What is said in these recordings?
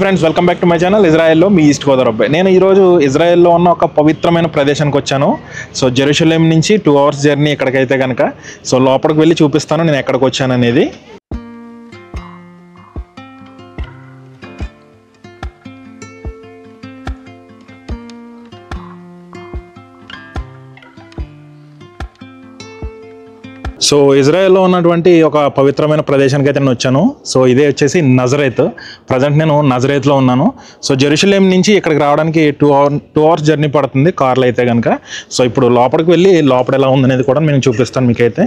Friends, welcome back to my channel. ఇజ్రాయెల్లో మీ east Godavari అబ్బాయి. నేను ఈరోజు ఇజ్రాయెల్లో ఉన్న ఒక పవిత్రమైన ప్రదేశానికి వచ్చాను. సో జెరూసలేం నుంచి 2 hours జర్నీ ఇక్కడికైతే కనుక. సో లోపలికి వెళ్ళి చూపిస్తాను నేను ఎక్కడికి వచ్చాను అనేది. సో ఇజ్రాయెల్లో ఉన్నటువంటి ఒక పవిత్రమైన ప్రదేశానికి అయితే నేను వచ్చాను. సో ఇదే వచ్చేసి నజరేత్. ప్రజెంట్ నేను నజరేత్లో ఉన్నాను. సో జెరూసలేం నుంచి ఇక్కడికి రావడానికి 2 hours జర్నీ పడుతుంది కార్లో అయితే కనుక. సో ఇప్పుడు లోపలికి వెళ్ళి లోపల ఎలా ఉందనేది కూడా నేను చూపిస్తాను మీకైతే.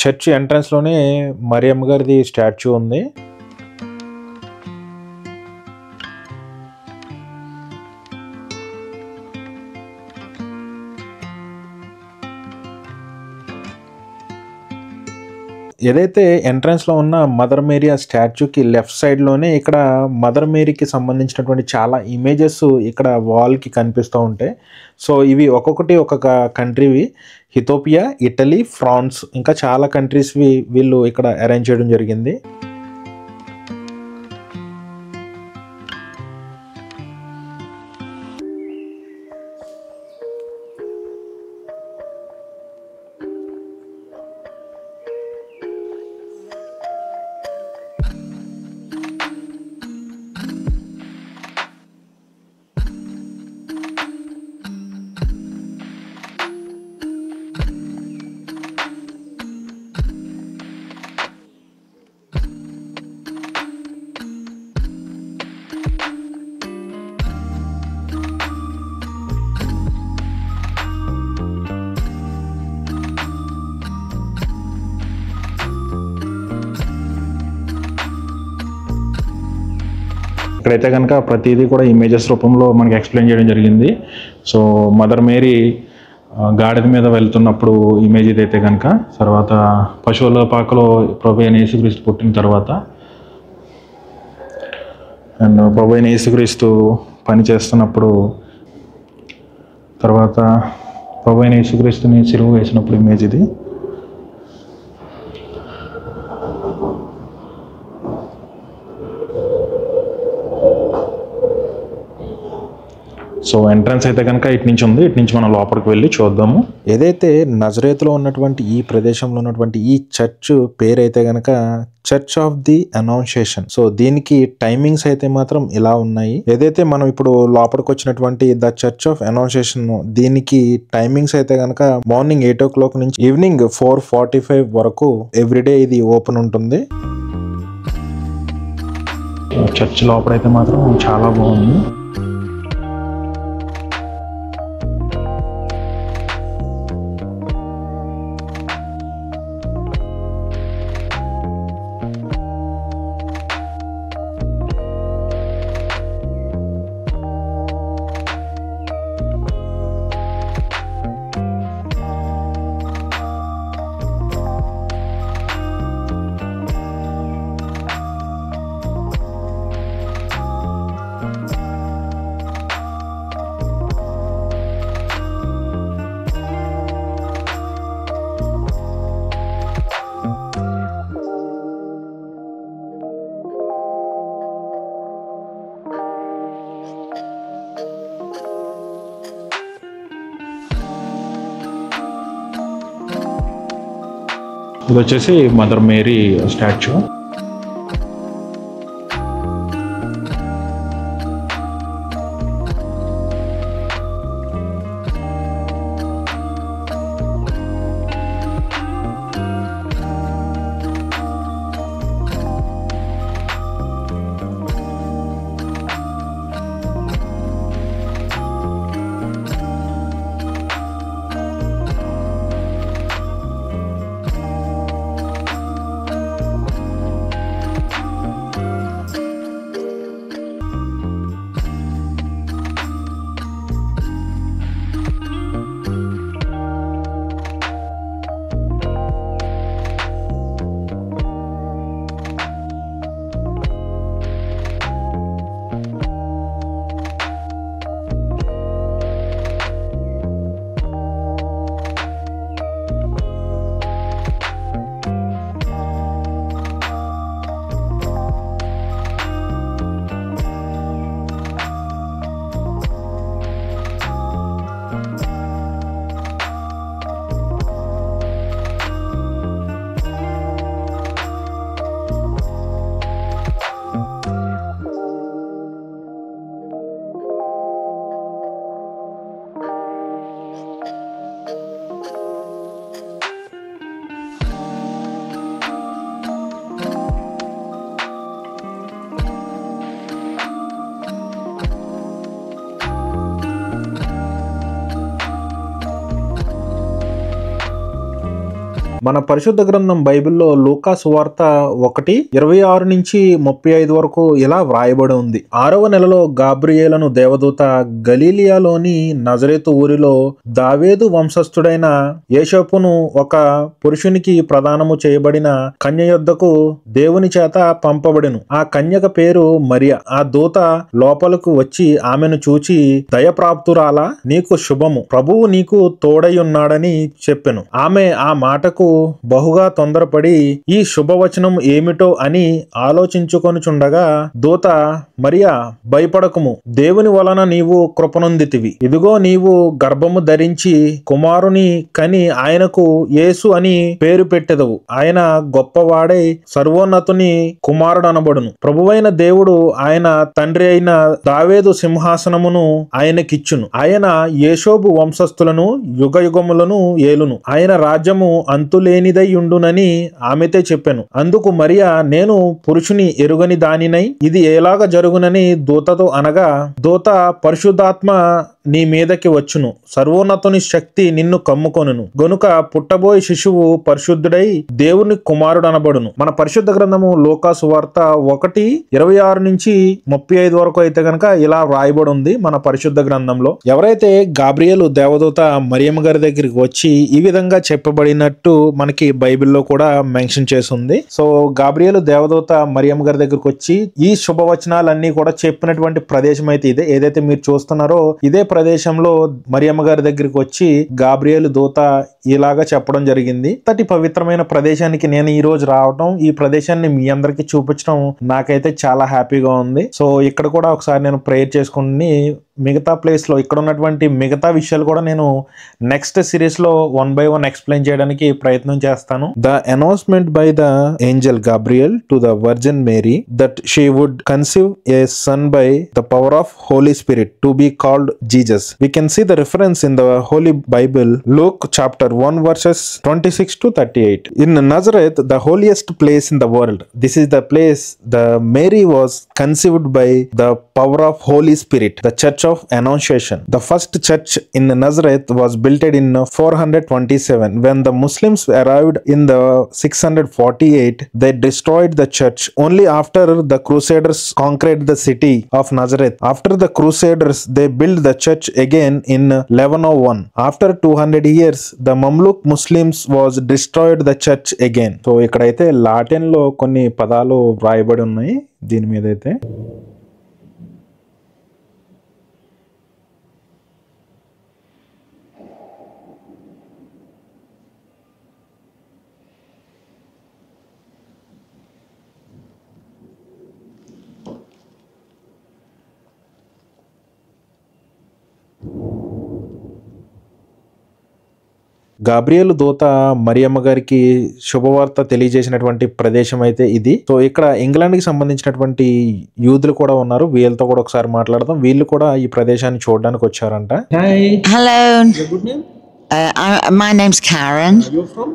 చర్చ్ ఎంట్రన్స్లోనే మరియమ్మ గారిది స్టాచ్యూ ఉంది. ఏదైతే ఎంట్రన్స్లో ఉన్న మదర్ మేరీ ఆ స్టాచ్యూకి లెఫ్ట్ సైడ్లోనే ఇక్కడ మదర్ మేరీకి సంబంధించినటువంటి చాలా ఇమేజెస్ ఇక్కడ వాల్కి కనిపిస్తూ ఉంటాయి. సో ఇవి ఒక్కొక్కటి ఒక్కొక్క కంట్రీవి. ఇథియోపియా, ఇటలీ, ఫ్రాన్స్ ఇంకా చాలా కంట్రీస్వి వీళ్ళు ఇక్కడ అరేంజ్ చేయడం జరిగింది. ఇక్కడైతే కనుక ప్రతిదీ కూడా ఇమేజెస్ రూపంలో మనకి ఎక్స్ప్లెయిన్ చేయడం జరిగింది. సో మదర్ మేరీ గాడిద మీద వెళ్తున్నప్పుడు ఇమేజ్ ఇదైతే కనుక, తర్వాత పశువుల పాకలో ప్రభు అయిన యేసుక్రీస్తు పుట్టిన తర్వాత, అండ్ ప్రభు అయిన యేసుక్రీస్తు పని చేస్తున్నప్పుడు, తర్వాత ప్రభు అయిన యేసుక్రీస్తుని సిలువ వేసినప్పుడు ఇమేజ్ ఇది. సో ఎంట్రన్స్ అయితే కనుక ఇటు నుంచి ఉంది. ఇటు నుంచి మనం లోపలికి వెళ్ళి చూద్దాము. ఏదైతే నజరేత్లో ఉన్నటువంటి ఈ ప్రదేశంలో ఉన్నటువంటి ఈ చర్చ్ పేరు అయితే కనుక చర్చ్ ఆఫ్ ది అనౌన్షియేషన్. సో దీనికి టైమింగ్స్ అయితే మాత్రం ఇలా ఉన్నాయి. ఏదైతే మనం ఇప్పుడు లోపలికి వచ్చినటువంటి ద చర్చ్ ఆఫ్ అనౌన్షియేషన్, దీనికి టైమింగ్స్ అయితే కనుక మార్నింగ్ 8 o'clock నుంచి ఈవినింగ్ 4:45 వరకు ఎవ్రీడే ఇది ఓపెన్ ఉంటుంది. చర్చ్ లోపలైతే మాత్రం చాలా బాగుంది. ఇది వచ్చేసి మదర్ మేరీ స్టాచ్యూ. మన పరిశుద్ధ గ్రంథం బైబిల్లో లూకా సువార్త 1:26-35 వరకు ఇలా వ్రాయబడి ఉంది. 6వ నెలలో గాబ్రియేలును దేవదూత గలీలియాలోని నజరేతు ఊరిలో దావీదు వంశస్థుడైన యోసేపును ఒక పురుషునికి ప్రదానము చేయబడిన కన్య యొద్దకు దేవుని చేత పంపబడెను. ఆ కన్యక పేరు మరియ. ఆ దూత లోపలకు వచ్చి ఆమెను చూచి, దయప్రాప్తురాలా, నీకు శుభము, ప్రభువు నీకు తోడై ఉన్నాడని చెప్పెను. ఆమె ఆ మాటకు బహుగా తొందరపడి ఈ శుభవచనం ఏమిటో అని ఆలోచించుకొనుచుండగా దూత, మరియా, భయపడకుము, దేవుని వలన నీవు కృపనొందితివి. ఇదిగో నీవు గర్భము ధరించి కుమారుని కని ఆయనకు యేసు అని పేరు పెట్టెదవు. ఆయన గొప్పవాడై సర్వోన్నతుని కుమారుడనబడును. ప్రభువైన దేవుడు ఆయన తండ్రి అయిన దావీదు సింహాసనమును ఆయనకిచ్చును. ఆయన యేషోబు వంశస్థులను యుగయుగములను ఏలును. ఆయన రాజ్యము అంతులేనిదై ఉండునని ఆమెతే చెప్పెను. అందుకు మరియా, నేను పురుషుని ఎరుగని దానినై ఇది ఎలాగ జరుగునని దూతతో అనగా, దూత, పరిశుద్ధాత్మ నీ మీదకి వచ్చును, సర్వోన్నతుని శక్తి నిన్ను కమ్ముకొనును, గనుక పుట్టబోయే శిశువు పరిశుద్ధుడై దేవుని కుమారుడు అనబడును. మన పరిశుద్ధ గ్రంథము లూకా సువార్త 1:26-35 వరకు అయితే గనక ఇలా వ్రాయబడి ఉంది మన పరిశుద్ధ గ్రంథంలో. ఎవరైతే గాబ్రియేలు దేవదూత మరియమ్మ గారి దగ్గరికి వచ్చి ఈ విధంగా చెప్పబడినట్టు మనకి బైబిల్లో కూడా మెన్షన్ చేసింది. సో గాబ్రియేలు దేవదూత మరియమ్మ గారి దగ్గరికి వచ్చి ఈ శుభవచనాలన్నీ కూడా చెప్పినటువంటి ప్రదేశం అయితే ఇదే. ఏదైతే మీరు చూస్తున్నారో ఇదే ప్రదేశంలో మరియమ్మ గారి దగ్గరికి వచ్చి గాబ్రియేలు దూత ఇలాగా చెప్పడం జరిగింది. అంతటి పవిత్రమైన ప్రదేశానికి నేను ఈ రోజు రావడం, ఈ ప్రదేశాన్ని మీ అందరికి చూపించడం నాకైతే చాలా హ్యాపీగా ఉంది. సో ఇక్కడ కూడా ఒకసారి నేను ప్రేయర్ చేసుకుని మిగతా ప్లేస్ లో ఇక్కడ ఉన్నటువంటి మిగతా విషయాలు కూడా నేను నెక్స్ట్ సిరీస్ లో 1 by 1 ఎక్స్ప్లెయిన్ చేయడానికి ప్రయత్నం చేస్తాను. The announcement by the angel Gabriel to the virgin Mary that she would conceive a son by the power of holy spirit to be called Jesus. We can see the reference in the Holy Bible, Luke chapter 1 verses 26-38. In Nazareth, the holiest place in the world, this is the place the Mary was conceived by the power of Holy Spirit, the Church of Annunciation. The first church in Nazareth was built in 427. When the Muslims arrived in the 648, they destroyed the church. Only after the Crusaders conquered the city of Nazareth. After the Crusaders, they built the church again in 1101. After 200 years, the Mamluk Muslims was destroyed the church again. So ఇక్కడైతే Latin లో కొన్ని పదాలు వ్రాయబడి ఉన్నాయి దీని మీద అయితే. గాబ్రియేలు దూత మరియమ్మ గారికి శుభవార్త తెలియజేసినటువంటి ప్రదేశం అయితే ఇది. సో ఇక్కడ ఇంగ్లాండ్ కి సంబంధించినటువంటి యూదులు కూడా ఉన్నారు. వీళ్ళతో కూడా ఒకసారి మాట్లాడదాం. వీళ్ళు కూడా ఈ ప్రదేశాన్ని చూడడానికి వచ్చారంట. Hello. My name's Karen. Are you from?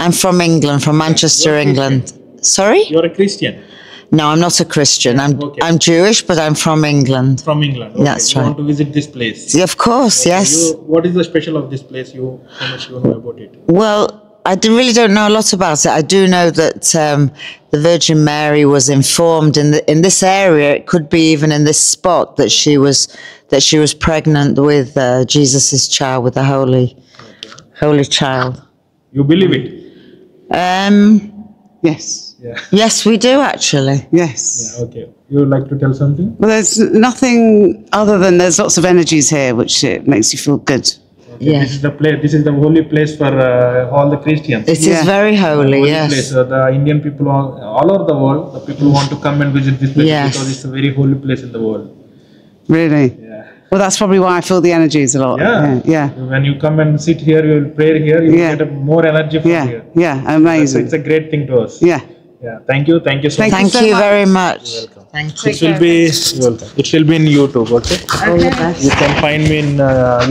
I'm from England, from Manchester, England. Sorry? You're a Christian. No, I'm not a Christian. Okay. I'm Jewish, but I'm from England. From England. Okay. That's You right. want to visit this place? Yeah, of course, yes. What is the special of this place? How much you know about it? Well, really don't know a lot about it. I do know that the Virgin Mary was informed in this area. It could be even in this spot that she was pregnant with Jesus's child, with the holy child. You believe it? Yes. Yeah. Yes, we do actually. Yes. Yeah. Okay. You would like to tell something? Well, there's nothing other than there's lots of energies here, which it makes you feel good. Okay. Yeah. This is the place. This is the holy place for all the Christians. It is Yeah. very holy, Holy yes. place. The Indian people all over the world, the people want to come and visit this place Yes. because it's a very holy place in the world. Really? Yeah. Well, that's probably why I feel the energies a lot. Yeah. Yeah. When you come and sit here, you will pray here. You Yeah. will get more energy from Yeah. here. Yeah. Amazing. It's a great thing to us. Yeah. Yeah. Thank you. Thank you so much. Thank so you much. very much. Thank you. It will be welcome. It will be in YouTube. Okay. All the best. You can find me in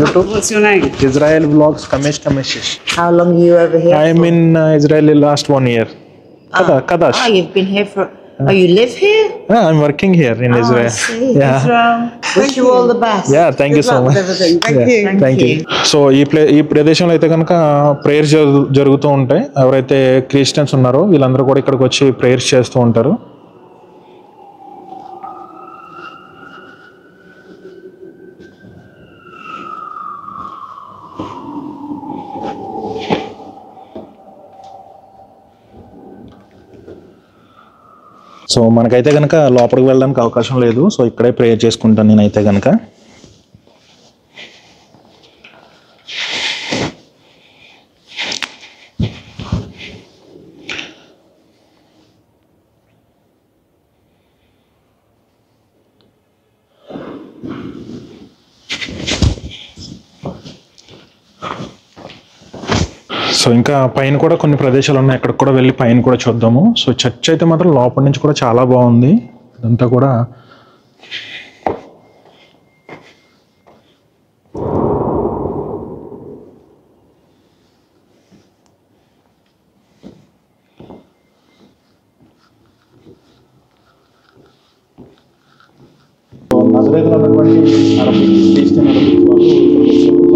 YouTube. What's your name? Israel Vlogs Kamesh Kameshish. How long are you over here? I am in Israel last 1 year. Kadash. Oh, you've been here for. Oh, you live here? Yeah, I'm working here in Israel. I see. Yeah. Israel. Wish you all the best. Yeah, thank you Good so luck much. with everything. Thank Yeah, you. thank you. So ఈ ప్రదేశంలో అయితే కనుక prayers జరుగుతూ ఉంటాయి. ఎవరైతే Christians ఉన్నారో వీళ్ళందరూ కూడా ఇక్కడికి వచ్చి ప్రేయర్స్ చేస్తూ ఉంటారు. సో మనకైతే కనుక లోపలికి వెళ్ళడానికి అవకాశం లేదు. సో ఇక్కడే ప్రేయర్ చేసుకుంటాను నేనైతే కనుక. సో ఇంకా పైన కూడా కొన్ని ప్రదేశాలు ఉన్నాయి, అక్కడ కూడా వెళ్ళి పైన కూడా చూద్దాము. సో చర్చ్ అయితే మాత్రం లోపల నుంచి కూడా చాలా బాగుంది. ఇదంతా కూడా నజరేతులో ఉన్నటువంటి అరబిక్ క్రిస్టియన్ అరబిక్ వాళ్ళు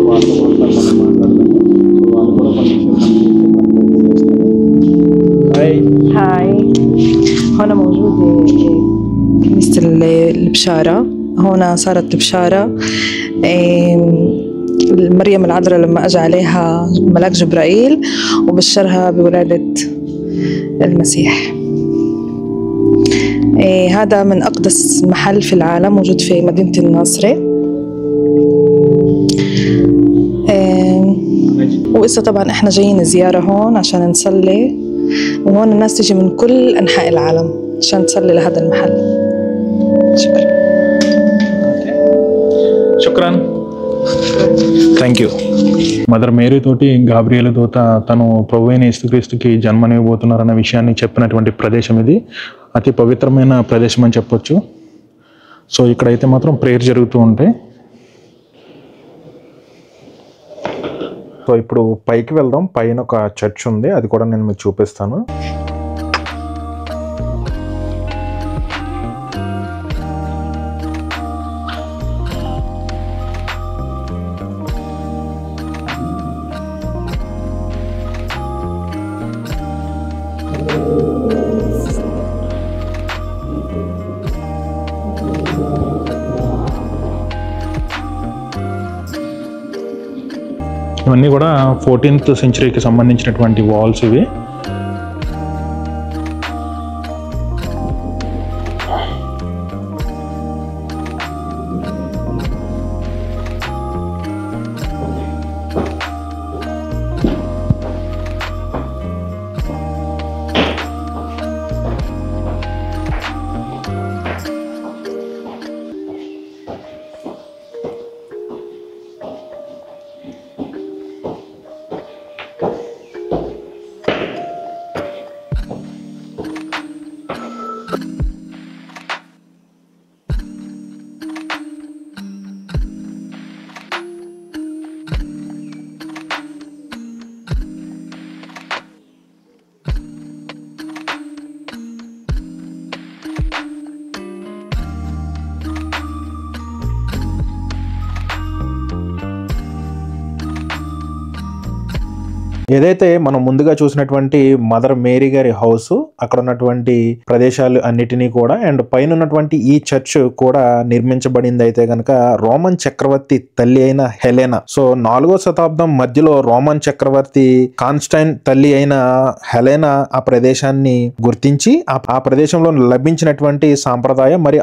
వాళ్ళతో కూడా మనం మాట్లాడతాము. సో వాళ్ళు కూడా కొన్ని هاي هون موجودة كنيسة البشارة. هون صارت البشارة مريم العذراء لما أجى عليها ملاك جبرائيل وبشرها بولادة المسيح. هذا من أقدس محل في العالم موجود في مدينة الناصرة. وإسا طبعا إحنا جايين زيارة هون عشان نصلي، وهون الناس تيجي من كل أنحاء العالم عشان تصلي لهذا المحل. شكرا. శుక్రాన్. Thank you. మదర్ మేరీ తోటి గాబ్రియల్ దూత తను ప్రభువైన యేసుక్రీస్తుకి జన్మనివ్వబోతున్నారన్న విషయాన్ని చెప్పినటువంటి ప్రదేశం ఇది. అతి పవిత్రమైన ప్రదేశం అని చెప్పొచ్చు. సో ఇక్కడైతే మాత్రం ప్రేయర్ జరుగుతూ ఉంటాయి. సో ఇప్పుడు పైకి వెళ్దాం. పైన ఒక చర్చ్ ఉంది, అది కూడా నేను మీకు చూపిస్తాను. ఇవన్నీ కూడా 14th సెంచరీకి సంబంధించినటువంటి వాల్స్ ఇవి. ఏదైతే మనం ముందుగా చూసినటువంటి మదర్ మేరీ గారి హౌస్, అక్కడ ఉన్నటువంటి ప్రదేశాలు అన్నిటినీ కూడా అండ్ పైన ఉన్నటువంటి ఈ చర్చ్ కూడా నిర్మించబడింది అయితే గనక రోమన్ చక్రవర్తి తల్లి అయిన హెలెనా. సో 4వ శతాబ్దం మధ్యలో రోమన్ చక్రవర్తి కాన్స్టైన్ తల్లి అయిన హెలెనా ఆ ప్రదేశాన్ని గుర్తించి ఆ ప్రదేశంలో లభించినటువంటి సాంప్రదాయం మరి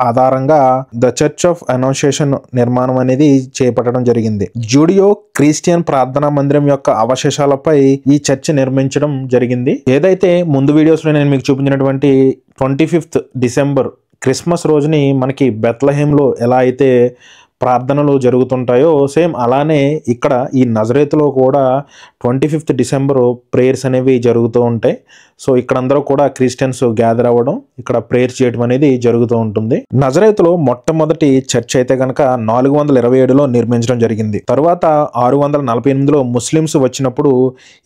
ఆధారంగా ద చర్చ్ ఆఫ్ అనౌన్షియేషన్ నిర్మాణం అనేది చేపట్టడం జరిగింది. జూడియో క్రిస్టియన్ ప్రార్థనా మందిరం యొక్క అవశేషాలపై ఈ చర్చ్ నిర్మించడం జరిగింది. ఏదైతే ముందు వీడియోస్ లో నేను మీకు చూపించినటువంటి 25th డిసెంబర్ క్రిస్మస్ రోజుని మనకి బెత్లహేమ్ లో ఎలా అయితే ప్రార్థనలు జరుగుతుంటాయో సేమ్ అలానే ఇక్కడ ఈ నజరేతులో కూడా 25th డిసెంబర్ ప్రేయర్స్ అనేవి జరుగుతూ ఉంటాయి. సో ఇక్కడ అందరూ కూడా క్రిస్టియన్స్ గ్యాదర్ అవ్వడం, ఇక్కడ ప్రేయర్స్ చేయడం అనేది జరుగుతూ ఉంటుంది. నజరేతులో మొట్టమొదటి చర్చ్ అయితే కనుక 427లో నిర్మించడం జరిగింది. తర్వాత 648లో ముస్లిమ్స్ వచ్చినప్పుడు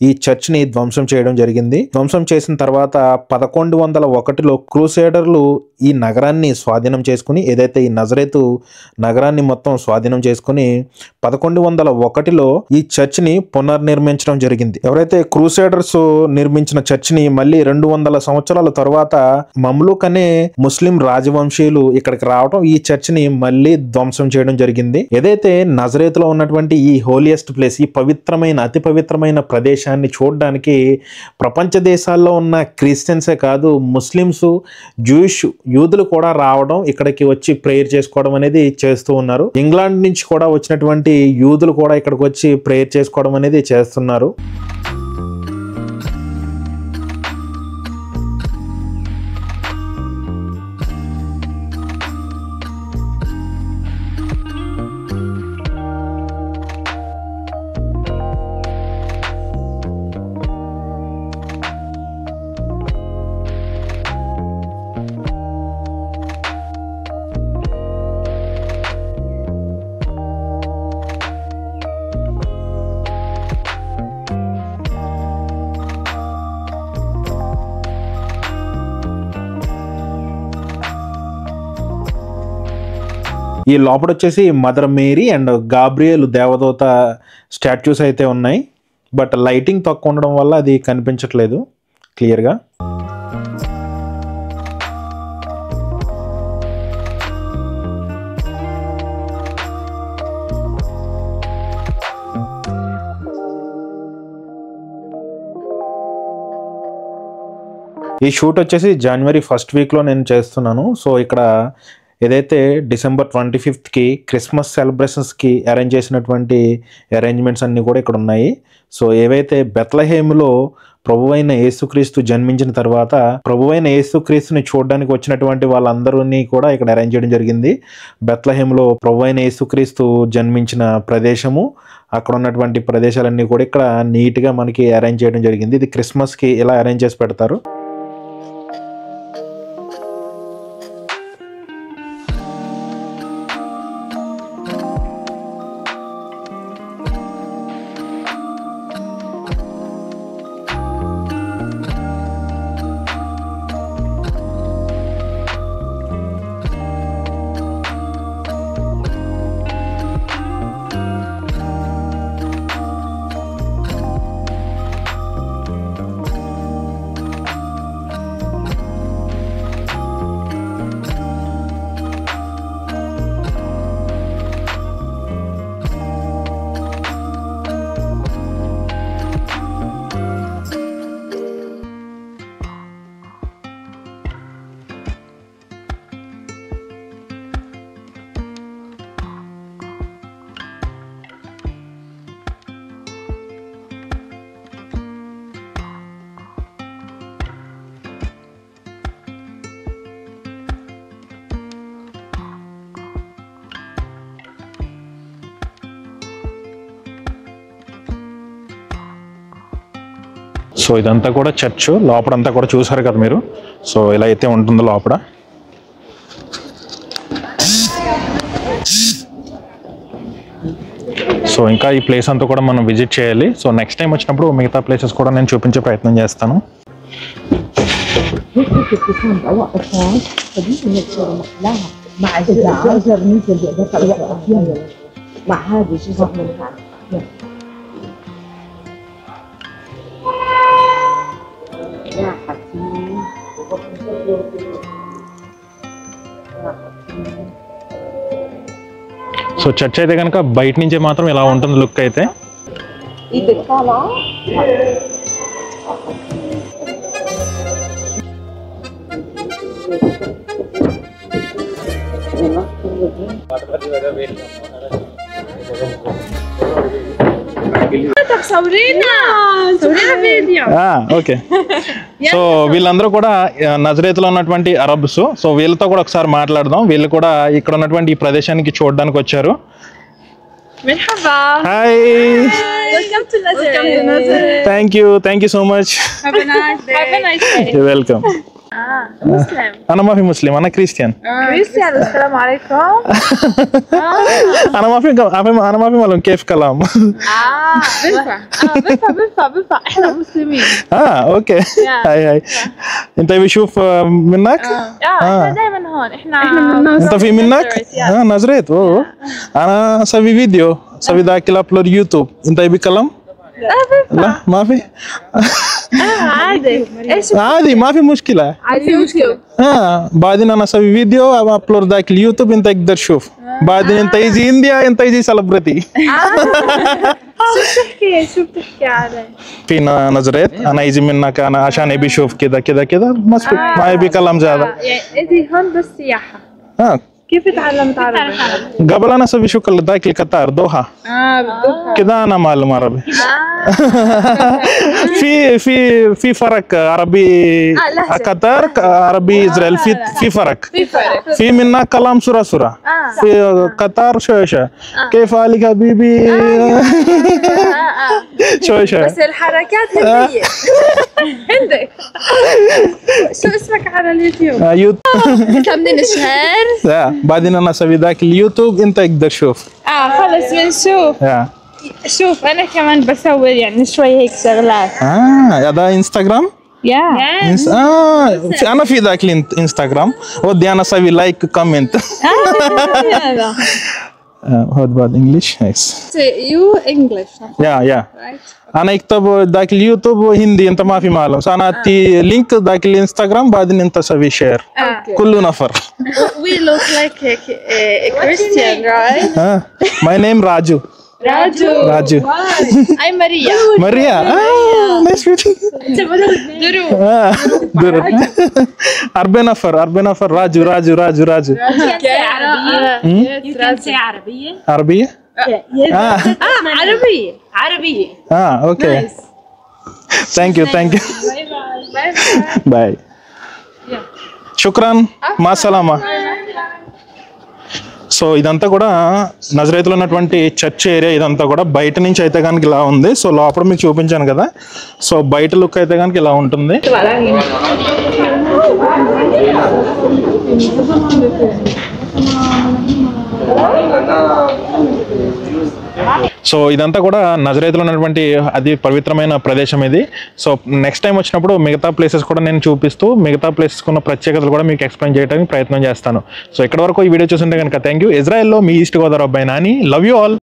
ఈ చర్చ్ ని ధ్వంసం చేయడం జరిగింది. ధ్వంసం చేసిన తర్వాత 1101లో క్రూసేడర్లు ఈ నగరాన్ని స్వాధీనం చేసుకుని, ఏదైతే ఈ నజరేతు నగరాన్ని మొత్తం స్వాధీనం చేసుకుని 1101లో ఈ చర్చ్ ని పునర్నిర్మించడం జరిగింది. ఎవరైతే క్రూసేడర్స్ నిర్మించిన చర్చ్ ని మళ్ళీ 200 సంవత్సరాల తర్వాత మమ్లూక్ అనే ముస్లిం రాజవంశీయులు ఇక్కడికి రావడం ఈ చర్చ్ ని మళ్ళీ ధ్వంసం చేయడం జరిగింది. ఏదైతే నజరేతులో ఉన్నటువంటి ఈ హోలియెస్ట్ ప్లేస్, ఈ పవిత్రమైన అతి పవిత్రమైన ప్రదేశాన్ని చూడడానికి ప్రపంచ దేశాల్లో ఉన్న క్రిస్టియన్సే కాదు, ముస్లిమ్స్, జూయిష్ యూదులు కూడా రావడం, ఇక్కడికి వచ్చి ప్రేయర్ చేసుకోవడం అనేది చేస్తూ ఉన్నారు. ఇంగ్లాండ్ నుంచి కూడా వచ్చినటువంటి యూదులు కూడా ఇక్కడికి వచ్చి ప్రేయర్ చేసుకోవడం అనేది చేస్తున్నారు. ఈ లోపల వచ్చేసి మదర్ మేరీ అండ్ గాబ్రియల్ దేవదూత స్టాచ్యూస్ అయితే ఉన్నాయి. బట్ లైటింగ్ తక్కువ ఉండడం వల్ల అది కనిపించట్లేదు క్లియర్గా. ఈ షూట్ వచ్చేసి జనవరి 1st వీక్లో నేను చేస్తున్నాను. సో ఇక్కడ ఏదైతే డిసెంబర్ 25కి క్రిస్మస్ సెలబ్రేషన్స్కి అరేంజ్ చేసినటువంటి అరేంజ్మెంట్స్ అన్నీ కూడా ఇక్కడ ఉన్నాయి. సో ఏవైతే బెత్లహేములో ప్రభువైన యేసుక్రీస్తు జన్మించిన తర్వాత ప్రభువైన యేసుక్రీస్తుని చూడడానికి వచ్చినటువంటి వాళ్ళందరినీ కూడా ఇక్కడ అరేంజ్ చేయడం జరిగింది. బెత్లహేములో ప్రభువైన యేసుక్రీస్తు జన్మించిన ప్రదేశము, అక్కడ ఉన్నటువంటి ప్రదేశాలన్నీ కూడా ఇక్కడ నీట్గా మనకి అరేంజ్ చేయడం జరిగింది. ఇది క్రిస్మస్కి ఇలా అరేంజ్ చేసి పెడతారు. సో ఇదంతా కూడా చర్చ్, లోపలంతా కూడా చూసారు కదా మీరు. సో ఇలా అయితే ఉంటుందో లోపల. సో ఇంకా ఈ ప్లేస్ అంతా కూడా మనం విజిట్ చేయాలి. సో నెక్స్ట్ టైం వచ్చినప్పుడు మిగతా ప్లేసెస్ కూడా నేను చూపించే ప్రయత్నం చేస్తాను. సో చర్చ్ అయితే కనుక బయట నుంచే మాత్రం ఇలా ఉంటుంది లుక్ అయితే. صورينا فيديو. ఓకే. సో వీళ్ళందరూ కూడా నజరేతులో ఉన్నటువంటి అరబ్స్. సో వీళ్ళతో కూడా ఒకసారి మాట్లాడదాం. వీళ్ళు కూడా ఇక్కడ ఉన్నటువంటి ఈ ప్రదేశానికి చూడడానికి వచ్చారు. مرحبا. Hi, Welcome to Nazareth. Thank you so much. Have a nice day. Have a nice day. Welcome. مسلم. انا ما في مسلم، انا كريستيان. كريستيان. السلام عليكم. انا ما في معلوم كيف كلام. بنفع احنا مسلمين. اوكي. هاي انت بيشوف منك؟ احنا دائما هون. احنا انت في منك؟ نزرت. اوه انا اسوي فيديو، اسوي ذاك الابلود يوتيوب. انت يبي كلام؟ لا ما في. عادي. ايش عادي ما في مشكلة. على اليوتيوب. بعدين انا اسوي فيديو ابلود ذاك اليوتيوب، انت تقدر تشوف. بعدين انت يجي انديا، انت يجي سلبرتي. شو بتحكي عليه؟ في نظرت انا يجي منك انا عشان ابي اشوف كذا كذا كذا، ما يبي كلام زيادة. يعني اجي هون بس سياحة. كيف تعلمت عربي؟ قبل انا اسوي شغل ذاك القطار دوحة. بالضبط. كذا انا معلم عربي. في فرق عربي قطر، عربي اسرائيل، في فرق. في منا كلام سورة في قطر شوية. كيف حالك حبيبي؟ شوية بس الحركات هندية. عندك شو اسمك على اليوتيوب؟ انت منين الشهر؟ بعدين انا اسوي ذاك اليوتيوب، انت تقدر تشوف. خلص بنشوف. شوف انا كمان بسوي يعني شوي هيك شغلات. هذا انستغرام؟ انا في ذاك الانستغرام ودي انا اسوي لايك كومنت. What about English? Nice. You English. Yeah. أنا أكتب ذاك اليوتيوب هندي، أنت ما في معلوم. أنا أعطي لينك ذاك الإنستغرام، بعدين أنت سوي شير. كل نفر. We look like a Christian, right? My name Raju. Raju. I'm Maria. Maria. Nice meeting. درو. أربعة نفر راجو. عربية. عربية؟ عربية. Okay. Thank you. Bye. శుక్రాన్, మా సలామా. So ఇదంతా కూడా నజరేతులో ఉన్నటువంటి church area. ఇదంతా కూడా బయట నుంచి అయితే కనుక ఇలా ఉంది. సో లోపల మీకు చూపించాను కదా. సో బయట లుక్ అయితే కనుక ఇలా ఉంటుంది. సో ఇదంతా కూడా నజరేతులో ఉన్నటువంటి అది పవిత్రమైన ప్రదేశం ఇది. సో నెక్స్ట్ టైం వచ్చినప్పుడు మిగతా ప్లేసెస్ కూడా నేను చూపిస్తూ మిగతా ప్లేసెస్ ఉన్న ప్రత్యేకతలు కూడా మీకు ఎక్స్ప్లెయిన్ చేయడానికి ప్రయత్నం చేస్తాను. సో ఇక్కడ వరకు ఈ వీడియో చూస్తుంటే కనుక థ్యాంక్ యూ. ఇజ్రాయెల్లో మీ ఈస్ట్ గోదావరి అబ్బాయి నాని. Love you all.